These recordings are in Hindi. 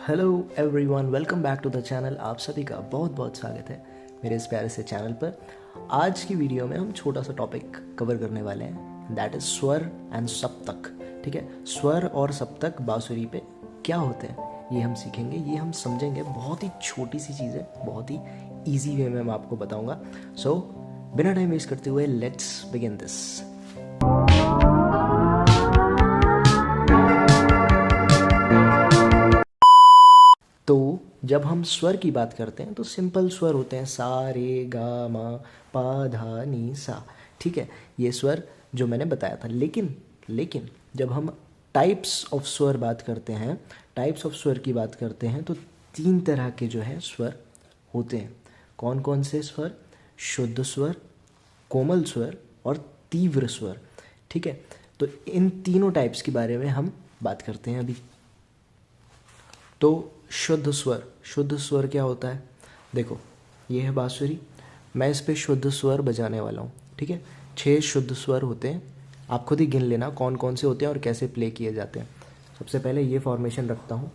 Hello everyone, welcome back to the channel. आप सभी का बहुत बहुत स्वागत है मेरे इस प्यारे से चैनल पर। आज की वीडियो में हम छोटा सा टॉपिक कवर करने वाले हैं, दैट इज स्वर एंड सप्तक। ठीक है, स्वर और सप्तक बांसुरी पे क्या होते हैं ये हम सीखेंगे, ये हम समझेंगे। बहुत ही छोटी सी चीज़ है, बहुत ही ईजी वे में मैं आपको बताऊंगा। सो बिना टाइम वेस्ट करते हुए लेट्स बिगिन दिस। तो जब हम स्वर की बात करते हैं तो सिंपल स्वर होते हैं, सा रे गा मा पा धा नी सा। ठीक है, ये स्वर जो मैंने बताया था। लेकिन जब हम टाइप्स ऑफ स्वर बात करते हैं, टाइप्स ऑफ स्वर की बात करते हैं, तो तीन तरह के जो है स्वर होते हैं। कौन कौन से स्वर? शुद्ध स्वर, कोमल स्वर और तीव्र स्वर। ठीक है, तो इन तीनों टाइप्स के बारे में हम बात करते हैं अभी। तो शुद्ध स्वर क्या होता है? देखो, ये है बांसुरी, मैं इस पे शुद्ध स्वर बजाने वाला हूँ। ठीक है, 6 शुद्ध स्वर होते हैं, आप खुद ही गिन लेना कौन कौन से होते हैं और कैसे प्ले किए जाते हैं। सबसे पहले ये फॉर्मेशन रखता हूँ।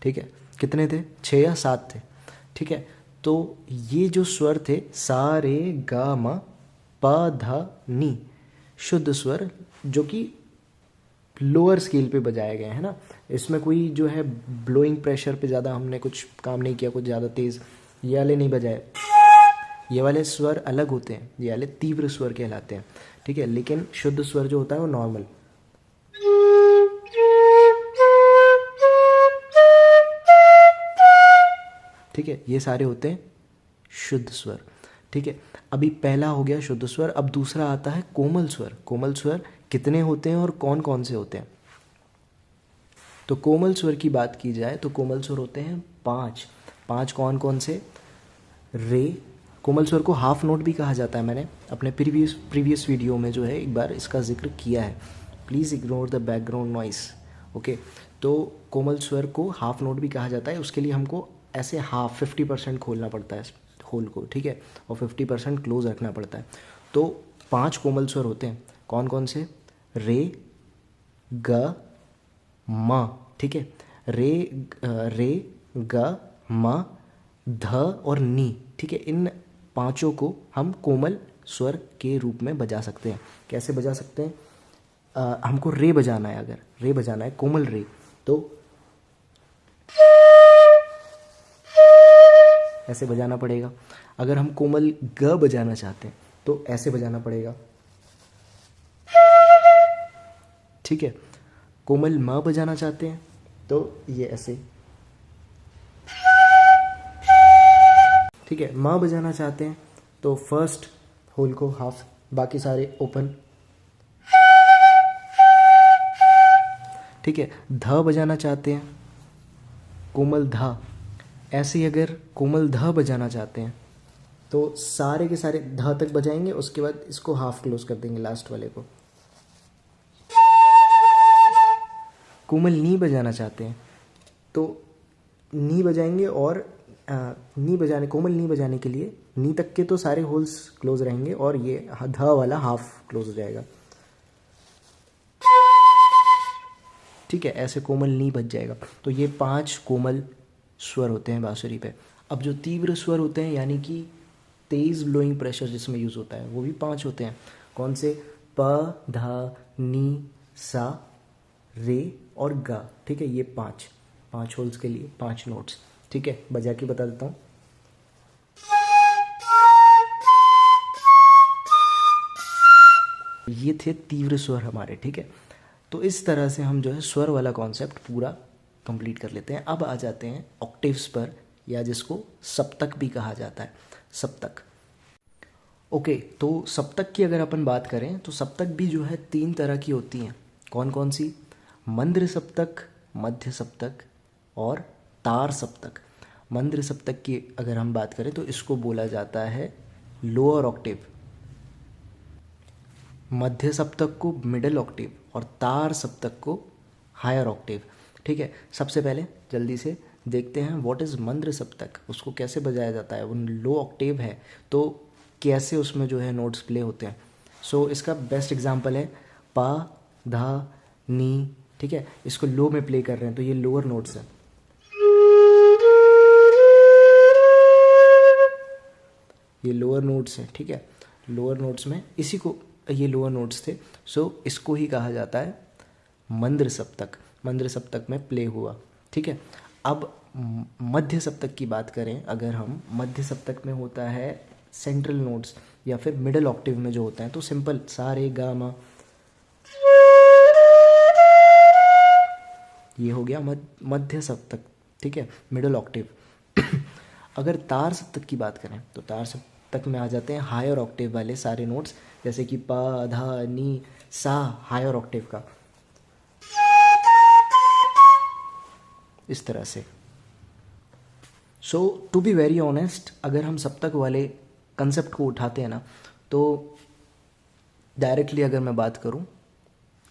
ठीक है, कितने थे? 6 या 7 थे। ठीक है, तो ये जो स्वर थे, सा रे गा मा पा धा नी, शुद्ध स्वर जो कि लोअर स्केल पे बजाए गए हैं ना। इसमें कोई जो है ब्लोइंग प्रेशर पे ज़्यादा हमने कुछ काम नहीं किया, कुछ ज़्यादा तेज़ ये वाले नहीं बजाए। ये वाले स्वर अलग होते हैं, ये वाले तीव्र स्वर कहलाते हैं। ठीक है, लेकिन शुद्ध स्वर जो होता है वो नॉर्मल। ठीक है, ये सारे होते हैं शुद्ध स्वर। ठीक है, अभी पहला हो गया शुद्ध स्वर, अब दूसरा आता है कोमल स्वर। कोमल स्वर कितने होते हैं और कौन कौन से होते हैं? तो कोमल स्वर की बात की जाए तो कोमल स्वर होते हैं 5। कौन कौन से? रे, कोमल स्वर को हाफ नोट भी कहा जाता है। मैंने अपने प्रीवियस वीडियो में जो है एक बार इसका जिक्र किया है। Please ignore the background noise. Okay, तो कोमल स्वर को हाफ नोट भी कहा जाता है। उसके लिए हमको ऐसे 50% खोलना पड़ता है होल को। ठीक है, और 50% क्लोज रखना पड़ता है। तो 5 कोमल स्वर होते हैं। कौन कौन से? रे, ग, म। ठीक है, रे ग म ध और नी। ठीक है, इन पांचों को हम कोमल स्वर के रूप में बजा सकते हैं। कैसे बजा सकते हैं? हमको रे बजाना है, अगर रे बजाना है कोमल रे, तो ऐसे बजाना पड़ेगा। अगर हम कोमल ग बजाना चाहते हैं तो ऐसे बजाना पड़ेगा। ठीक है, कोमल म बजाना चाहते हैं तो ये ऐसे। ठीक है, म बजाना चाहते हैं तो फर्स्ट होल को हाफ, बाकी सारे ओपन। ठीक है, ध बजाना चाहते हैं कोमल ध, ऐसे ही अगर कोमल ध बजाना चाहते हैं तो सारे के सारे ध तक बजाएंगे, उसके बाद इसको हाफ क्लोज कर देंगे लास्ट वाले को। कोमल नी बजाना चाहते हैं तो नी बजाएंगे, और कोमल नी बजाने के लिए नी तक के तो सारे होल्स क्लोज रहेंगे और ये ध वाला हाफ क्लोज हो जाएगा। ठीक है, ऐसे कोमल नी बज जाएगा। तो ये 5 कोमल स्वर होते हैं बांसुरी पे। अब जो तीव्र स्वर होते हैं, यानी कि तेज ब्लोइंग प्रेशर जिसमें यूज़ होता है, वो भी 5 होते हैं। कौन से? प धा नी सा रे और गा। ठीक है, ये 5 होल्स के लिए 5 नोट्स। ठीक है, बजा के बता देता हूँ। ये थे तीव्र स्वर हमारे। ठीक है, तो इस तरह से हम जो है स्वर वाला कॉन्सेप्ट पूरा कंप्लीट कर लेते हैं। अब आ जाते हैं ऑक्टेव्स पर, या जिसको सप्तक भी कहा जाता है, सप्तक। ओके, तो सप्तक की अगर अपन बात करें तो सप्तक भी जो है 3 तरह की होती हैं। कौन कौन सी? मंद्र सप्तक, मध्य सप्तक और तार सप्तक। मंद्र सप्तक की अगर हम बात करें तो इसको बोला जाता है लोअर ऑक्टेव, मध्य सप्तक को मिडिल ऑक्टेव और तार सप्तक को हायर ऑक्टेव। ठीक है, सबसे पहले जल्दी से देखते हैं व्हाट इज़ मंद्र सप्तक, उसको कैसे बजाया जाता है, वो लो ऑक्टेव है तो कैसे उसमें जो है नोट्स प्ले होते हैं। सो इसका बेस्ट एग्जांपल है पा, धा, नी, ठीक है, इसको लो में प्ले कर रहे हैं तो ये लोअर नोट्स हैं। ये लोअर नोट्स हैं, ठीक है, लोअर नोट्स में इसी को, ये लोअर नोट्स थे। सो इसको ही कहा जाता है मंद्र सप्तक, मंद्र सप्तक में प्ले हुआ, ठीक है। अब मध्य सप्तक की बात करें, अगर हम मध्य सप्तक में होता है सेंट्रल नोट्स या फिर मिडल ऑक्टेव में जो होता है, तो सिंपल सा रे गा मा, ये हो गया मध्य सप्तक, ठीक है, मिडल ऑक्टेव। अगर तार सप्तक की बात करें तो तार सप्तक में आ जाते हैं हायर ऑक्टेव वाले सारे नोट्स, जैसे कि पा, धा, नी, सा, हायर ऑक्टेव का, इस तरह से। सो टू बी वेरी ऑनेस्ट, अगर हम सप्तक वाले कंसेप्ट को उठाते हैं ना, तो डायरेक्टली अगर मैं बात करूं,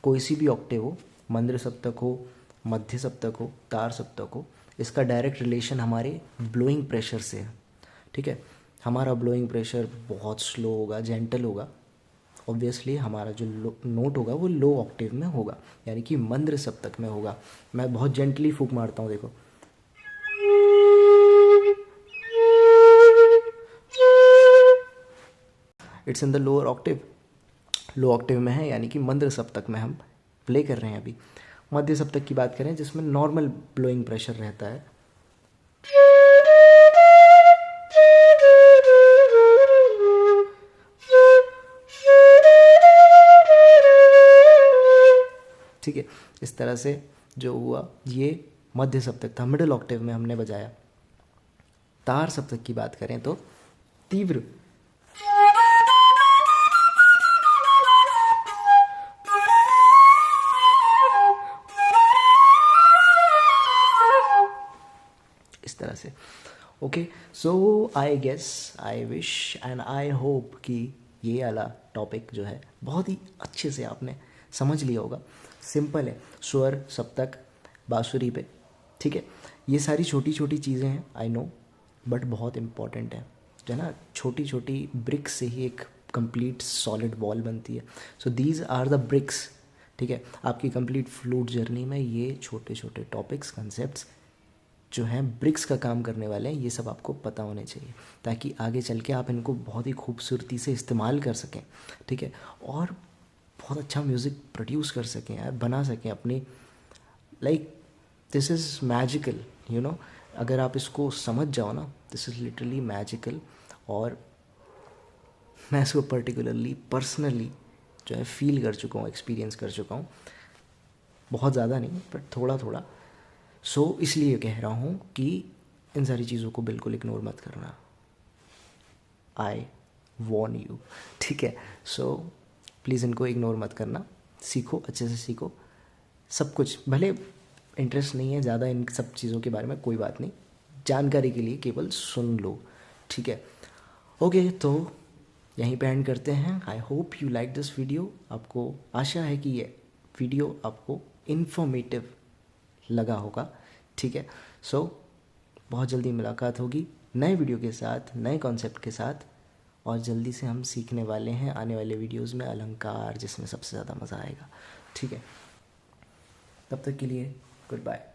कोई सी भी ऑक्टेव हो, मंद्र सप्तक हो, मध्य सप्तक हो, तार सप्तक हो, इसका डायरेक्ट रिलेशन हमारे ब्लोइंग प्रेशर से है, ठीक है। हमारा ब्लोइंग प्रेशर बहुत स्लो होगा, जेंटल होगा, ऑब्वियसली हमारा जो नोट होगा वो लो ऑक्टेव में होगा, यानी कि मंद्र सप्तक में होगा। मैं बहुत जेंटली फूंक मारता हूँ, देखो, it's in the lower Octave, low Octave में है, यानी कि मंद्र सप्तक में हम प्ले कर रहे हैं। अभी मध्य सप्तक की बात करें जिसमें नॉर्मल ब्लोइंग प्रेशर रहता है, ठीक है, इस तरह से जो हुआ ये मध्य सप्तक था, मिडिल ऑक्टेव में हमने बजाया। तार सप्तक की बात करें तो तीव्र, इस तरह से। Okay, so I guess, I wish and I hope कि ये वाला टॉपिक जो है बहुत ही अच्छे से आपने समझ लिया होगा। सिंपल है, स्वर, सप्तक, बांसुरी पे, ठीक है। ये सारी छोटी छोटी चीज़ें हैं, आई नो, बट बहुत इंपॉर्टेंट है, जो है ना, छोटी छोटी ब्रिक्स से ही एक कंप्लीट सॉलिड बॉल बनती है। So these are the bricks, ठीक है। आपकी कंप्लीट फ्लूट जर्नी में ये छोटे छोटे टॉपिक्स, कंसेप्ट्स जो हैं ब्रिक्स का काम करने वाले हैं, ये सब आपको पता होने चाहिए, ताकि आगे चल के आप इनको बहुत ही खूबसूरती से इस्तेमाल कर सकें, ठीक है, और बहुत अच्छा म्यूज़िक प्रोड्यूस कर सकें यार, बना सकें अपनी, like this is magical, you know, अगर आप इसको समझ जाओ ना, दिस इज़ लिटरली मैजिकल। और मैं इसको पर्टिकुलरली पर्सनली जो है फील कर चुका हूँ, एक्सपीरियंस कर चुका हूँ, बहुत ज़्यादा नहीं बट थोड़ा थोड़ा। सो इसलिए कह रहा हूँ कि इन सारी चीज़ों को बिल्कुल इग्नोर मत करना, आई वॉर्न यू, ठीक है। सो प्लीज़ इनको इग्नोर मत करना, सीखो, अच्छे से सीखो सब कुछ। भले इंटरेस्ट नहीं है ज़्यादा इन सब चीज़ों के बारे में, कोई बात नहीं, जानकारी के लिए केवल सुन लो, ठीक है। ओके, तो यहीं पे एंड करते हैं। I hope you like this video. आपको आशा है कि ये वीडियो आपको इन्फॉर्मेटिव लगा होगा, ठीक है। सो बहुत जल्दी मुलाकात होगी नए वीडियो के साथ, नए कॉन्सेप्ट के साथ, और जल्दी से हम सीखने वाले हैं आने वाले वीडियोस में अलंकार, जिसमें सबसे ज़्यादा मज़ा आएगा, ठीक है। तब तक के लिए गुड बाय।